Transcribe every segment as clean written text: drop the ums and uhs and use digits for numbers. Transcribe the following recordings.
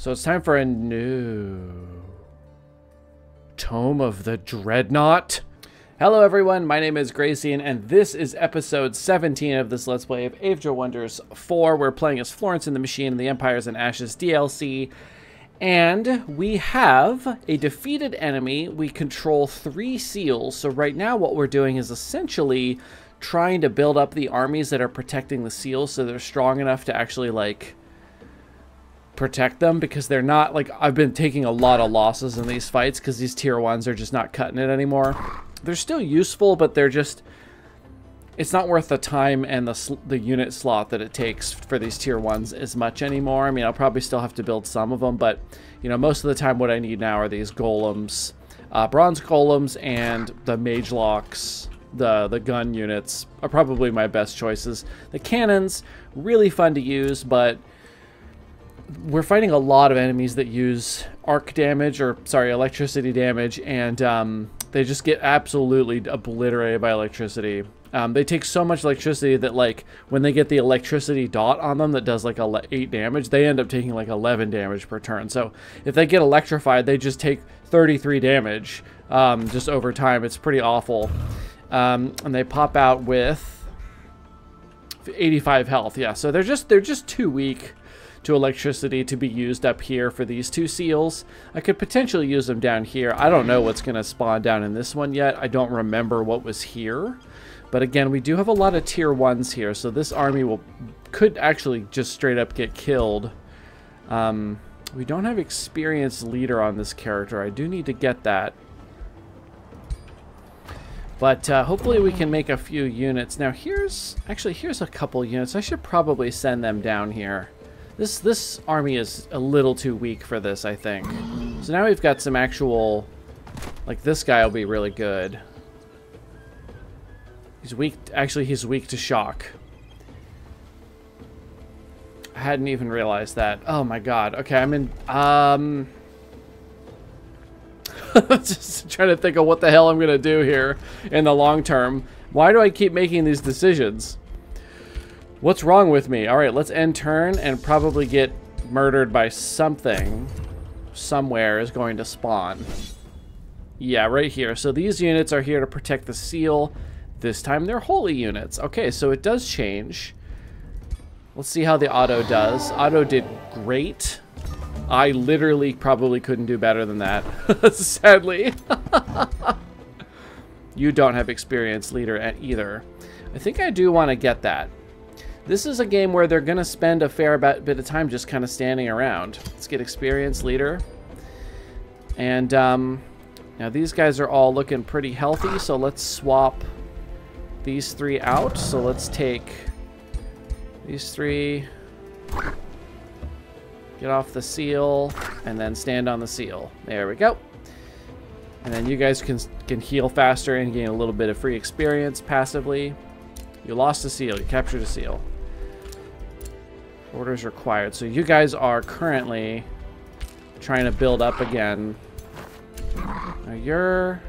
So it's time for a new Tome of the Dreadnought. Hello everyone, my name is Gracian, and this is episode 17 of this Let's Play of Age of Wonders 4. We're playing as Florence in the Machine in the Empires and Ashes DLC. And we have a defeated enemy. We control 3 seals. So right now what we're doing is essentially trying to build up the armies that are protecting the seals so they're strong enough to actually, like, protect them, because they're not, like, I've been taking a lot of losses in these fights because these tier 1s are just not cutting it anymore. They're still useful, but they're just, it's not worth the time and the unit slot that it takes for these tier 1s as much anymore. I mean, I'll probably still have to build some of them, but, you know, most of the time what I need now are these golems, bronze golems, and the mage locks. The gun units are probably my best choices. The cannons, really fun to use, but we're fighting a lot of enemies that use arc damage, or sorry, electricity damage, and they just get absolutely obliterated by electricity. They take so much electricity that, like, when they get the electricity dot on them that does like 8 damage, they end up taking like 11 damage per turn. So if they get electrified, they just take 33 damage just over time. It's pretty awful. And they pop out with 85 health. Yeah, so they're just too weak to electricity to be used up here for these 2 seals. I could potentially use them down here. I don't know what's going to spawn down in this one yet. I don't remember what was here. But again, we do have a lot of tier 1s here, so this army could actually just straight up get killed. We don't have experienced leader on this character. I do need to get that. But hopefully we can make a few units. Now here's a couple units. I should probably send them down here. This army is a little too weak for this, I think. So now we've got some actual, like, this guy will be really good. He's weak, actually he's weak to shock. I hadn't even realized that. Oh my god. Okay, I'm in, just trying to think of what the hell I'm gonna do here in the long term. Why do I keep making these decisions? What's wrong with me? All right, let's end turn and probably get murdered by something. Somewhere is going to spawn. Yeah, right here. So these units are here to protect the seal. This time they're holy units. Okay, so it does change. Let's see how the auto does. Auto did great. I literally probably couldn't do better than that, sadly. You don't have experienced leader either. I think I do want to get that. This is a game where they're going to spend a fair bit of time just kind of standing around. Let's get experienced leader. And now these guys are all looking pretty healthy, so let's swap these 3 out. So let's take these 3, get off the seal, and then stand on the seal. There we go. And then you guys can heal faster and gain a little bit of free experience passively. You lost a seal. You captured a seal. Orders required. So you guys are currently trying to build up again. Now you're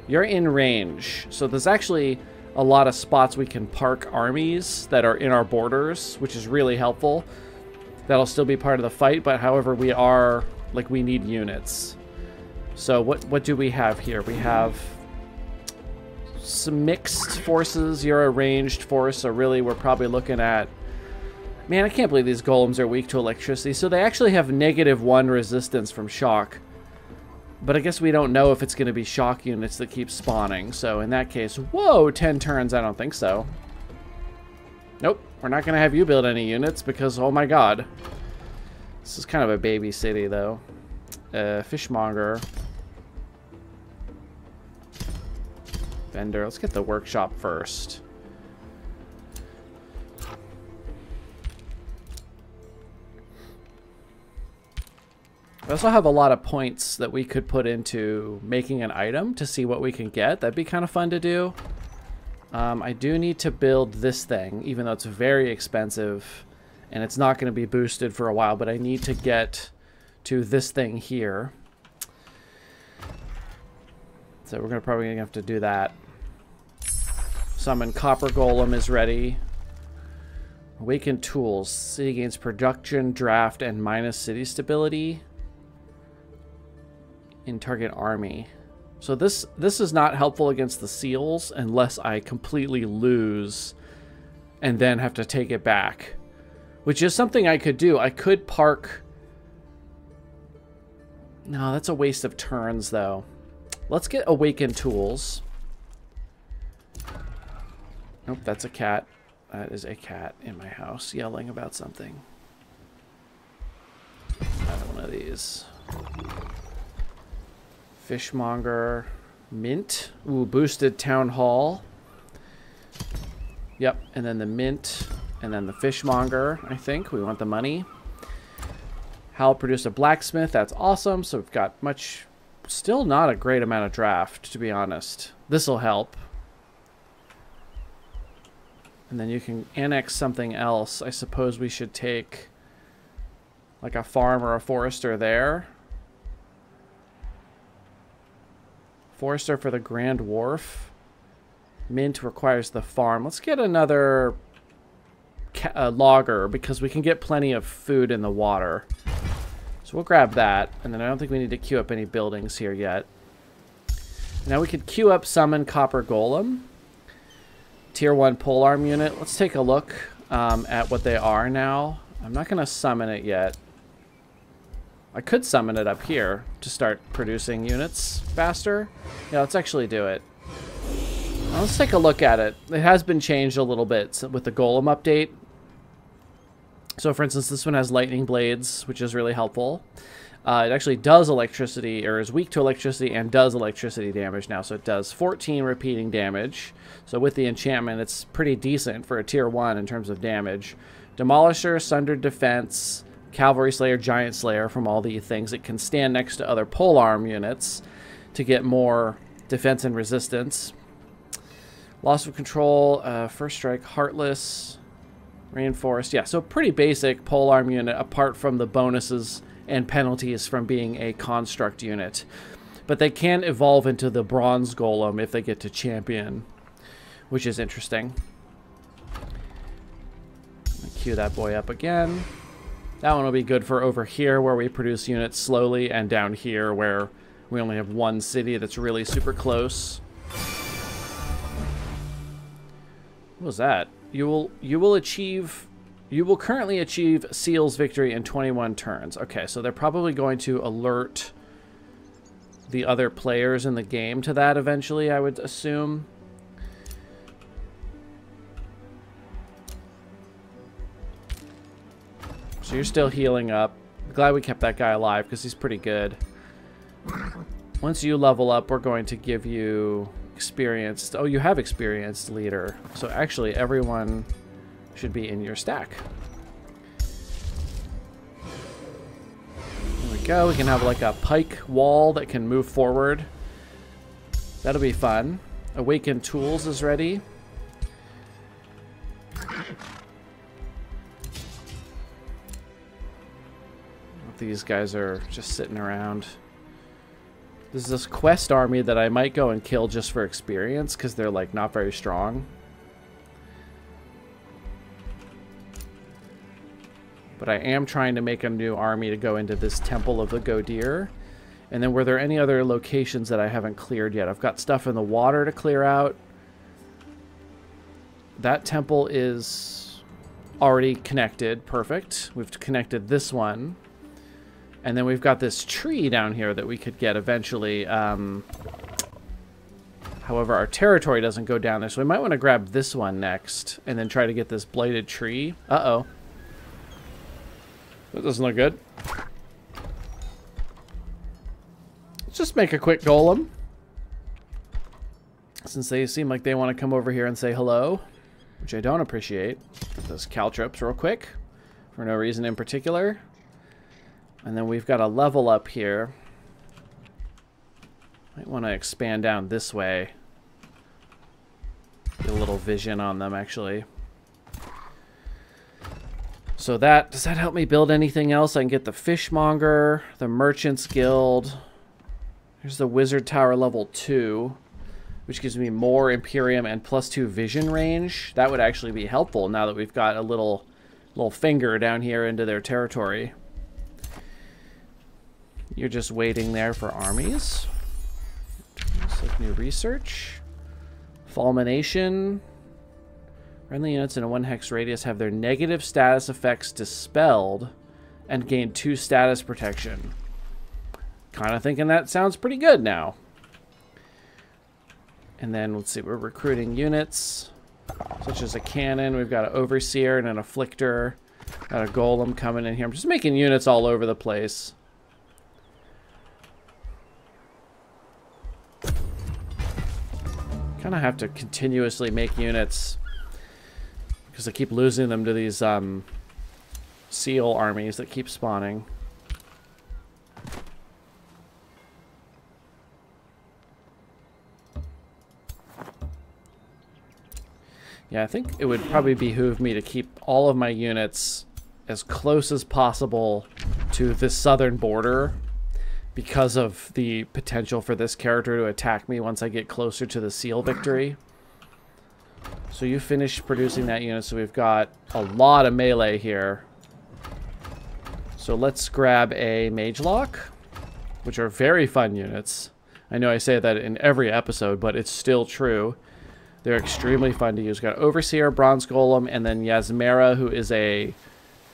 in range. So there's actually a lot of spots we can park armies that are in our borders, which is really helpful. That'll still be part of the fight, but however, we need units. So what do we have here? We have some mixed forces. You're a ranged force, so really we're probably looking at, man, I can't believe these golems are weak to electricity. So they actually have -1 resistance from shock, but I guess we don't know if it's going to be shock units that keep spawning. So in that case, whoa, 10 turns, I don't think so. Nope, we're not going to have you build any units because, oh my god, this is kind of a baby city though. Fishmonger. Vendor. Let's get the workshop first. We also have a lot of points that we could put into making an item to see what we can get. That'd be kind of fun to do. I do need to build this thing, even though it's very expensive and it's not going to be boosted for a while, but I need to get to this thing here. So we're probably going to have to do that. Summon Copper Golem is ready. Awakened tools. City gains production, draft, and minus city stability in target army. So this is not helpful against the seals unless I completely lose and then have to take it back, which is something I could do. I could park. No, that's a waste of turns though. Let's get awakened tools. Nope, that's a cat. That is a cat in my house yelling about something. Another one of these. Fishmonger. Mint. Ooh, boosted town hall. Yep, and then the mint. And then the fishmonger, I think. We want the money. Hal produced a blacksmith. That's awesome. So we've got much... Still not a great amount of draft, to be honest. This'll help. And then you can annex something else. I suppose we should take like a farm or a forester there. Forester for the Grand Wharf. Mint requires the farm. Let's get another logger because we can get plenty of food in the water. So we'll grab that. And then I don't think we need to queue up any buildings here yet. Now we could queue up Summon Copper Golem. Tier 1 polearm unit. Let's take a look at what they are now. I'm not going to summon it yet. I could summon it up here to start producing units faster. Yeah, let's actually do it. Now, let's take a look at it. It has been changed a little bit with the Golem update. So, for instance, this one has lightning blades, which is really helpful. It actually does electricity, or is weak to electricity and does electricity damage now. So it does 14 repeating damage. So with the enchantment, it's pretty decent for a tier 1 in terms of damage. Demolisher, Sundered Defense, Cavalry Slayer, Giant Slayer from all the things. It can stand next to other polearm units to get more defense and resistance. Loss of Control, First Strike, Heartless, Reinforced. Yeah, so pretty basic polearm unit apart from the bonuses and penalties from being a construct unit. But they can evolve into the bronze golem if they get to champion, which is interesting. Queue that boy up again. That one will be good for over here where we produce units slowly, and down here where we only have one city that's really super close. What was that? You will currently achieve Seal's victory in 21 turns. Okay, so they're probably going to alert the other players in the game to that eventually, I would assume. So you're still healing up. Glad we kept that guy alive because he's pretty good. Once you level up, we're going to give you experienced... Oh, you have experienced leader. So actually everyone should be in your stack. There we go. We can have like a pike wall that can move forward. That'll be fun. Awakened Tools is ready. These guys are just sitting around. There's this quest army that I might go and kill just for experience because they're like not very strong. But I am trying to make a new army to go into this Temple of the Godir. And then were there any other locations that I haven't cleared yet? I've got stuff in the water to clear out. That temple is already connected. Perfect. We've connected this one. And then we've got this tree down here that we could get eventually. However, our territory doesn't go down there, so we might want to grab this one next and then try to get this blighted tree. Uh-oh. That doesn't look good. Let's just make a quick golem. Since they seem like they want to come over here and say hello, which I don't appreciate. Get those caltrops real quick for no reason in particular. And then we've got a level up here. Might want to expand down this way. Get a little vision on them, actually. So that, does that help me build anything else? I can get the Fishmonger, the Merchants Guild. Here's the Wizard Tower level 2, which gives me more Imperium and +2 vision range. That would actually be helpful now that we've got a little little finger down here into their territory. You're just waiting there for armies. Looks like new research. Fulmination. Friendly units in a 1 hex radius have their negative status effects dispelled and gain 2 status protection. Kind of thinking that sounds pretty good now. And then let's see, we're recruiting units such as a cannon. We've got an overseer and an afflictor. Got a golem coming in here. I'm just making units all over the place. Kind of have to continuously make units because I keep losing them to these seal armies that keep spawning. Yeah, I think it would probably behoove me to keep all of my units as close as possible to the southern border because of the potential for this character to attack me once I get closer to the seal victory. So you finished producing that unit, so we've got a lot of melee here. So let's grab a Mage Lock, which are very fun units. I know I say that in every episode, but it's still true. They're extremely fun to use. Got Overseer, Bronze Golem, and then Yasmera, who is a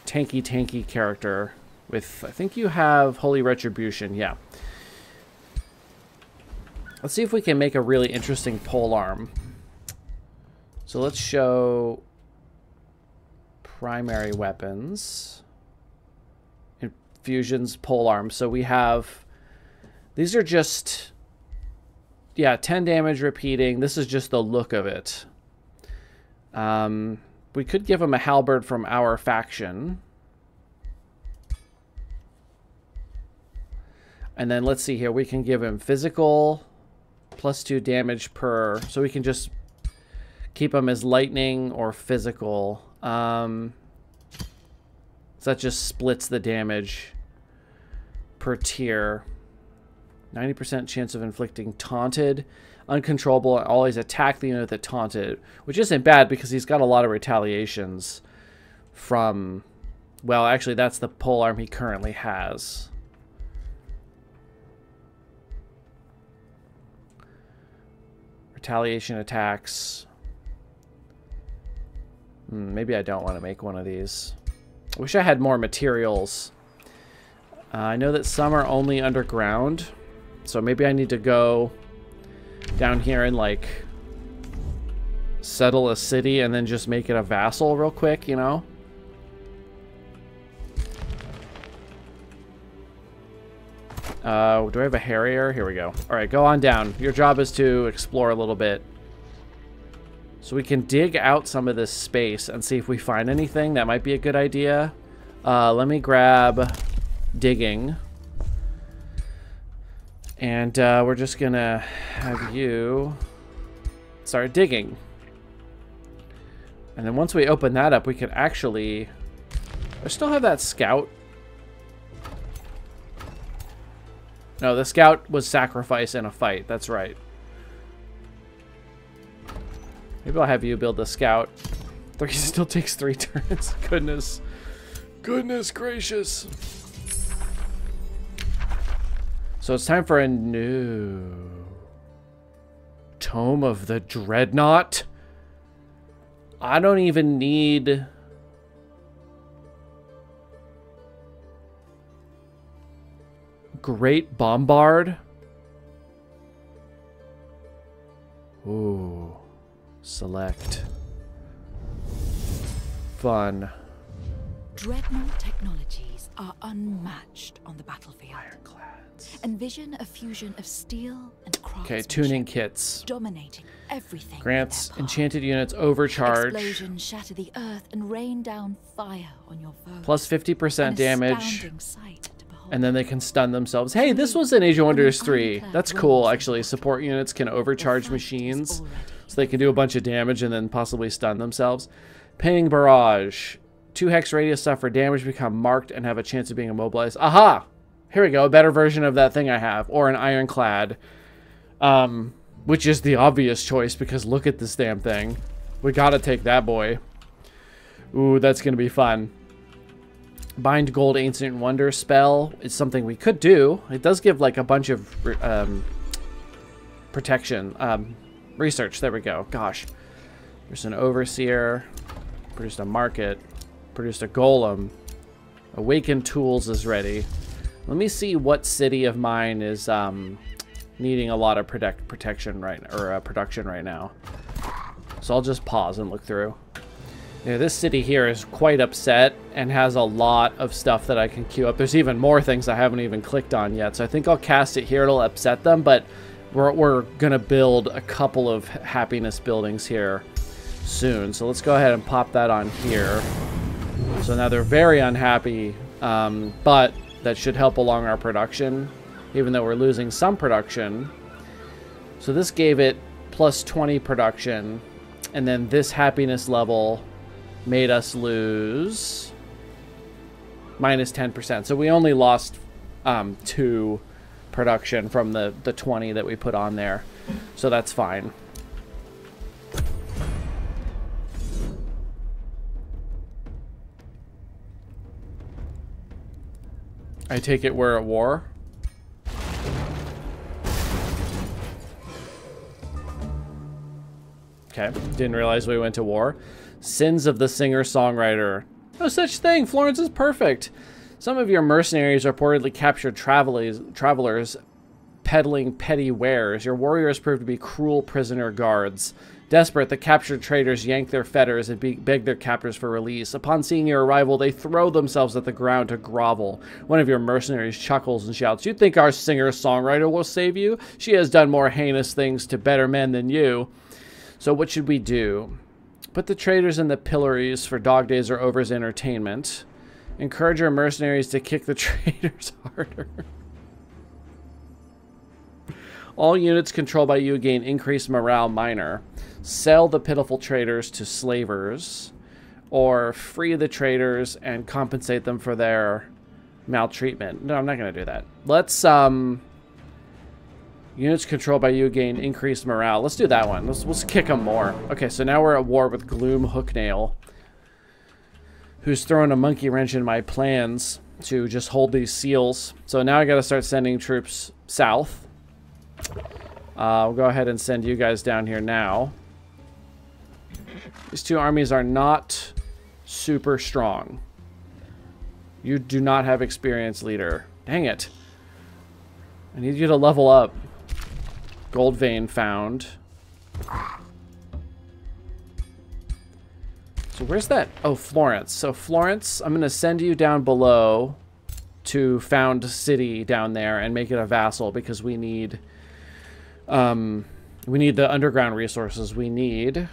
tanky character with, I think you have Holy Retribution, yeah. Let's see if we can make a really interesting polearm. So let's show primary weapons. Infusions, polearms. So we have, these are just, yeah, 10 damage repeating. This is just the look of it. We could give him a halberd from our faction. And then let's see here. We can give him physical +2 damage per. So we can just keep him as lightning or physical. So that just splits the damage per tier. 90% chance of inflicting taunted, uncontrollable, and always attack the unit that taunted, which isn't bad because he's got a lot of retaliations from, well, actually that's the polearm he currently has. Retaliation attacks. Maybe I don't want to make one of these. I wish I had more materials. I know that some are only underground. So maybe I need to go down here and, like, settle a city and then just make it a vassal real quick, you know? Do I have a Harrier? Here we go. Alright, go on down. Your job is to explore a little bit. So we can dig out some of this space and see if we find anything. That might be a good idea. Let me grab digging. And we're just gonna have you start digging. And then once we open that up, we can actually... I still have that scout. No, the scout was sacrificed in a fight. That's right. Maybe I'll have you build the scout. It still takes 3 turns. Goodness. Goodness gracious. So it's time for a new Tome of the Dreadnought. I don't even need... Great Bombard. Ooh. Select. Fun. Dreadnought technologies are unmatched on the battlefield. Ironclads. Envision a fusion of steel and craftsmanship. Okay, tuning kits. Dominating everything. Grants enchanted units overcharge. Explosions shatter the earth and rain down fire on your foes. Plus 50% damage. Sight to behold. And then they can stun themselves. Hey, this was in Age of Wonders 3. That's cool, actually. Support units can overcharge machines. So they can do a bunch of damage and then possibly stun themselves. Pinning Barrage. 2 hex radius suffer damage, become marked, and have a chance of being immobilized. Aha! Here we go. A better version of that thing I have. Or an Ironclad. Which is the obvious choice because look at this damn thing. We gotta take that boy. Ooh, that's going to be fun. Bind Gold Ancient Wonder spell is something we could do. It does give like a bunch of protection. Research, there we go. Gosh. There's an Overseer. Produced a Market. Produced a Golem. Awakened Tools is ready. Let me see what city of mine is needing a lot of production right now. So I'll just pause and look through. Yeah, this city here is quite upset and has a lot of stuff that I can queue up. There's even more things I haven't even clicked on yet. So I think I'll cast it here. It'll upset them, but we're going to build a couple of happiness buildings here soon. So let's go ahead and pop that on here. So now they're very unhappy, but that should help along our production, even though we're losing some production. So this gave it plus 20 production, and then this happiness level made us lose minus 10%. So we only lost 2 production from the 20 that we put on there. So that's fine. I take it we're at war. Okay, didn't realize we went to war. Sins of the singer-songwriter. No such thing. Florence is perfect. Some of your mercenaries reportedly captured travelers peddling petty wares. Your warriors proved to be cruel prisoner guards. Desperate, the captured traders yank their fetters and beg their captors for release. Upon seeing your arrival, they throw themselves at the ground to grovel. One of your mercenaries chuckles and shouts, "You think our singer-songwriter will save you? She has done more heinous things to better men than you." So what should we do? Put the traders in the pillories for dog days or over's entertainment. Encourage your mercenaries to kick the traders harder. All units controlled by you gain increased morale minor. Sell the pitiful traders to slavers. Or free the traders and compensate them for their maltreatment. No, I'm not going to do that. Let's, units controlled by you gain increased morale. Let's do that one. Let's kick them more. Okay, so now we're at war with Gloom Hooknail, who's throwing a monkey wrench in my plans to just hold these seals. So now I got to start sending troops south. We'll go ahead and send you guys down here now. These 2 armies are not super strong. You do not have experienced leader. Dang it. I need you to level up. Gold vein found. So where's that? Oh, Florence. So Florence, I'm going to send you down below to found city down there and make it a vassal because we need the underground resources. We need,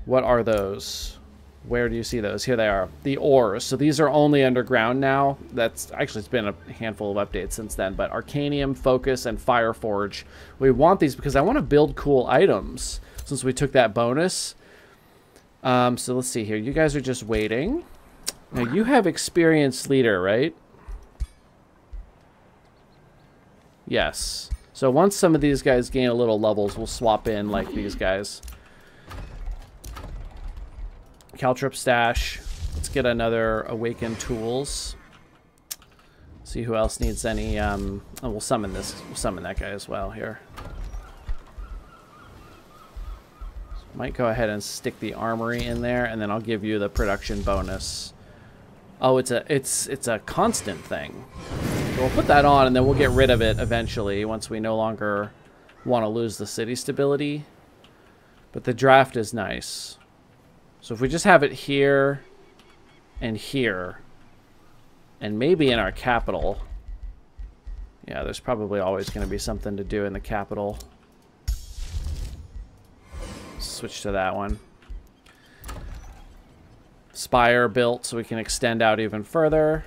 what are those? Where do you see those? Here they are. The ores. So these are only underground now. That's actually, it's been a handful of updates since then. But Arcanium, Focus, and Fireforge. We want these because I want to build cool items since we took that bonus. So let's see here. You guys are just waiting. Now you have experienced leader, right? Yes. So once some of these guys gain a little levels, we'll swap in like these guys. Caltrip stash. Let's get another Awakened Tools. See who else needs any. Oh, we'll summon this. We'll summon that guy as well here. So might go ahead and stick the armory in there, and then I'll give you the production bonus. Oh, it's a constant thing. So we'll put that on, and then we'll get rid of it eventually once we no longer want to lose the city stability. But the draft is nice. So if we just have it here and here, and maybe in our capital. Yeah, there's probably always going to be something to do in the capital. Switch to that one. Spire built so we can extend out even further.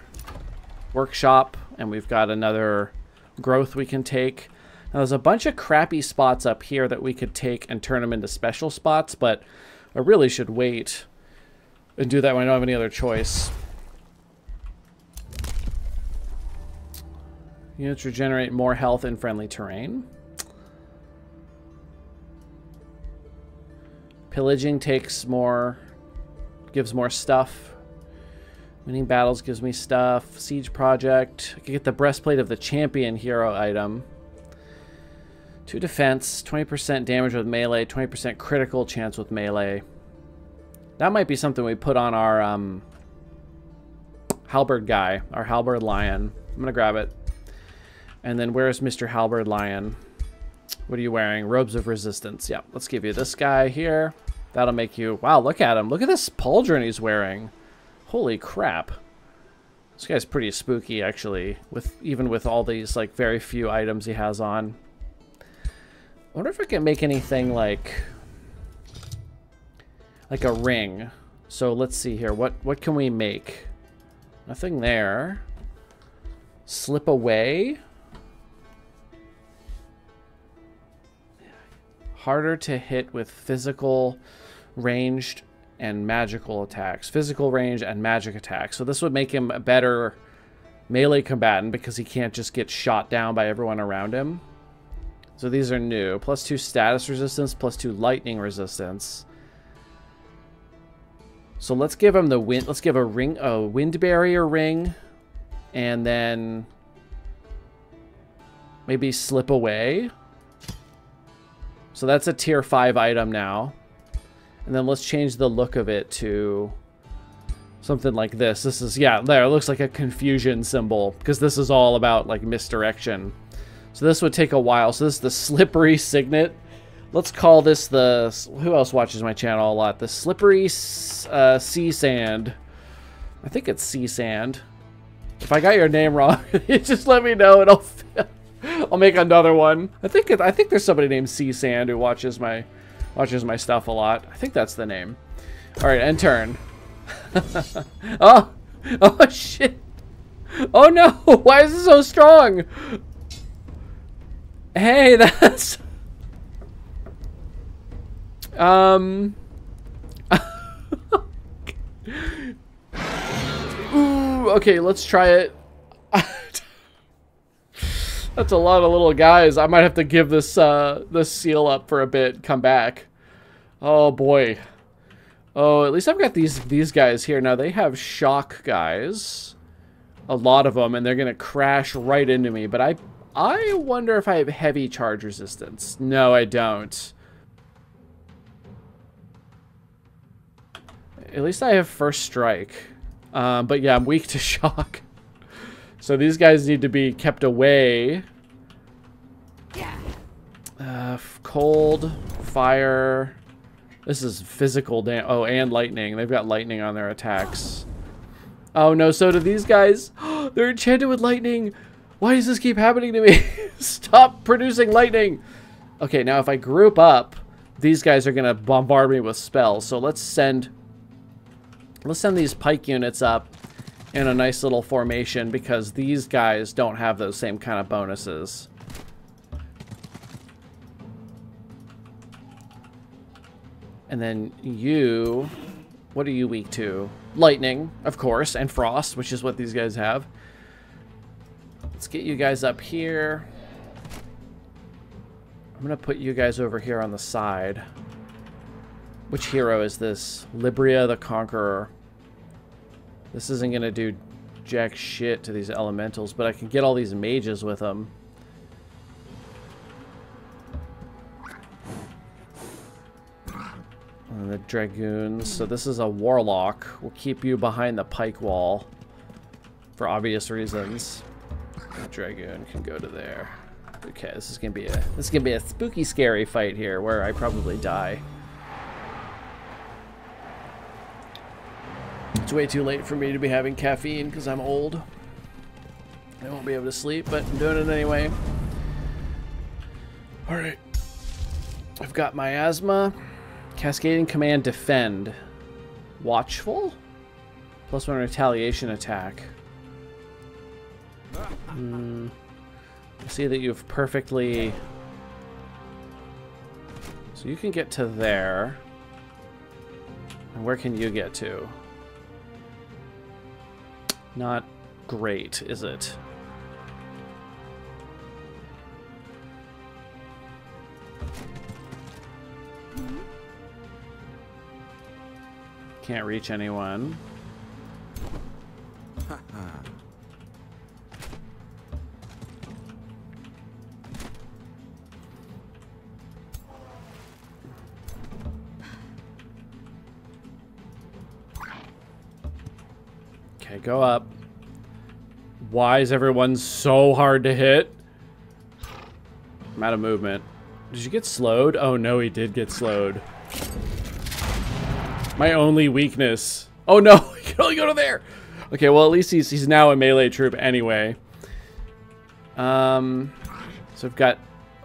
Workshop, and we've got another growth we can take. Now there's a bunch of crappy spots up here that we could take and turn them into special spots, but I really should wait and do that when I don't have any other choice. Units regenerate more health in friendly terrain. Pillaging takes more, gives more stuff Winning battles gives me stuff. Siege project. I can get the breastplate of the champion hero item. 2 defense, 20% damage with melee, 20% critical chance with melee. That might be something we put on our halberd guy, our halberd lion. I'm gonna grab it. And then where's Mr. Halberd Lion? What are you wearing? Robes of Resistance. Yeah, let's give you this guy here. That'll make you... Wow, look at him. Look at this pauldron he's wearing. Holy crap. This guy's pretty spooky, actually. Even with all these, like, very few items he has on. I wonder if I can make anything like a ring. So let's see here. What can we make? Nothing there. Slip away. Harder to hit with physical, ranged, and magical attacks. Physical, range, and magic attacks. So this would make him a better melee combatant because he can't just get shot down by everyone around him. So these are new. +2 status resistance, +2 lightning resistance. So let's give him the wind. Let's give a ring, a wind barrier ring, and then maybe slip away. So that's a tier 5 item now. And then let's change the look of it to something like this. This is, yeah, there, it looks like a confusion symbol because this is all about like misdirection. So this would take a while. So this is the slippery signet. Let's call this the, who else watches my channel a lot? The slippery sea sand. I think it's sea sand. If I got your name wrong, just let me know and I'll make another one. I think there's somebody named Sea Sand who watches my stuff a lot. I think that's the name. All right, end turn. Oh shit! Oh no! Why is it so strong? Hey, that's Ooh, okay, let's try it. That's a lot of little guys. I might have to give this this seal up for a bit. Come back. Oh boy. Oh, at least I've got these guys here. Now they have shock guys, a lot of them, and they're gonna crash right into me. But I wonder if I have heavy charge resistance. No, I don't. At least I have first strike. But yeah, I'm weak to shock. So these guys need to be kept away. Cold, fire. This is physical damage. Oh, and lightning. They've got lightning on their attacks. Oh no, so do these guys. They're enchanted with lightning. Why does this keep happening to me? Stop producing lightning. Okay, now if I group up, these guys are gonna bombard me with spells. So let's send these pike units up in a nice little formation because these guys don't have those same kind of bonuses. And then you, what are you weak to? Lightning, of course, and frost, which is what these guys have. Let's get you guys up here. I'm gonna put you guys over here on the side. Which hero is this? Libria the Conqueror. This isn't gonna do jack shit to these elementals, but I can get all these mages with them. And the dragoons. So this is a warlock. We'll keep you behind the pike wall for obvious reasons. The dragoon can go to there. Okay, this is gonna be a spooky, scary fight here where I probably die. It's way too late for me to be having caffeine because I'm old. I won't be able to sleep, but I'm doing it anyway. Alright. I've got miasma. Cascading command defend. Watchful? +1 retaliation attack. I see that you've perfectly... So you can get to there. And where can you get to? Not great, is it? Can't reach anyone. Okay, go up. Why is everyone so hard to hit? I'm out of movement. Did you get slowed? Oh no, he did get slowed. My only weakness. Oh no, he can only go to there. Okay, well at least he's now a melee troop anyway. So we've got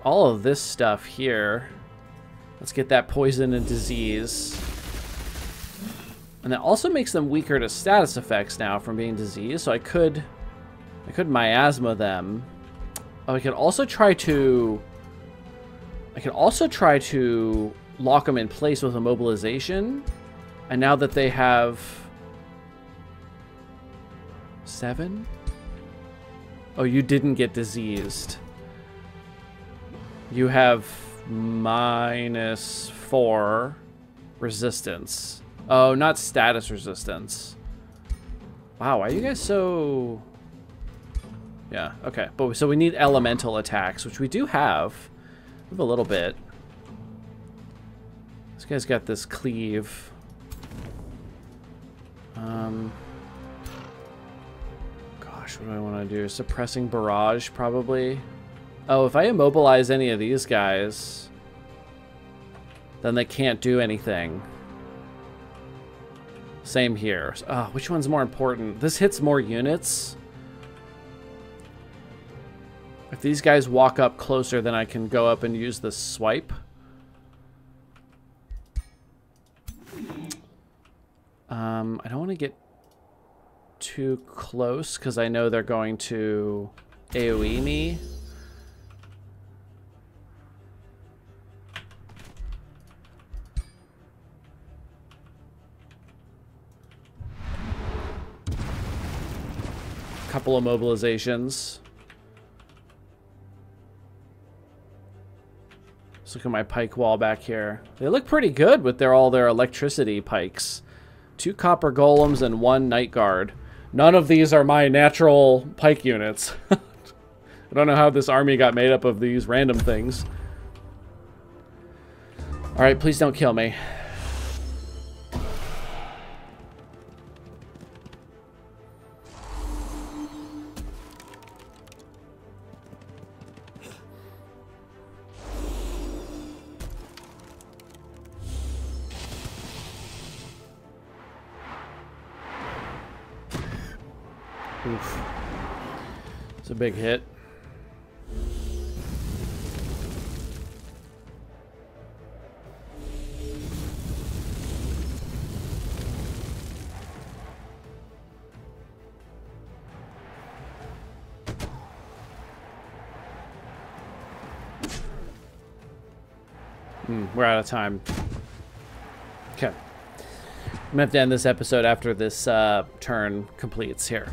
all of this stuff here. Let's get that poison and disease. And that also makes them weaker to status effects now from being diseased. So I could miasma them. Oh, I could also try to lock them in place with immobilization. And now that they have 7? Oh, you didn't get diseased. You have -4 resistance. Oh, not status resistance. Wow, why are you guys so... Yeah, okay. But so we need elemental attacks, which we do have. We have a little bit. This guy's got this cleave. Gosh, what do I want to do? Suppressing barrage, probably. Oh, if I immobilize any of these guys, then they can't do anything. Same here. Oh, which one's more important? This hits more units. If these guys walk up closer, then I can go up and use the swipe. I don't want to get too close because I know they're going to AoE me. Couple of mobilizations. Let's look at my pike wall back here. They look pretty good with all their electricity pikes. 2 copper golems and 1 night guard. None of these are my natural pike units. I don't know how this army got made up of these random things. Alright, please don't kill me. Oof. It's a big hit. We're out of time. Okay. I'm gonna have to end this episode after this turn completes here.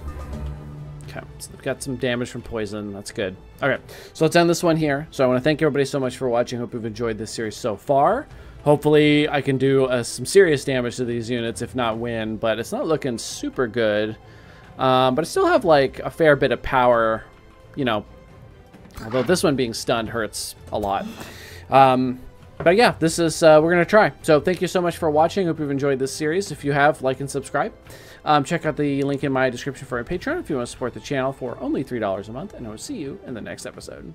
Okay, so they've got some damage from poison. That's good. Okay, so let's end this one here. So I want to thank everybody so much for watching. Hope you've enjoyed this series so far. Hopefully I can do some serious damage to these units, if not win, but it's not looking super good. But I still have like a fair bit of power, you know, although this one being stunned hurts a lot. But yeah, this is, we're going to try. So thank you so much for watching. Hope you've enjoyed this series. If you have, like and subscribe. Check out the link in my description for our Patreon if you want to support the channel for only $3 a month. And I will see you in the next episode.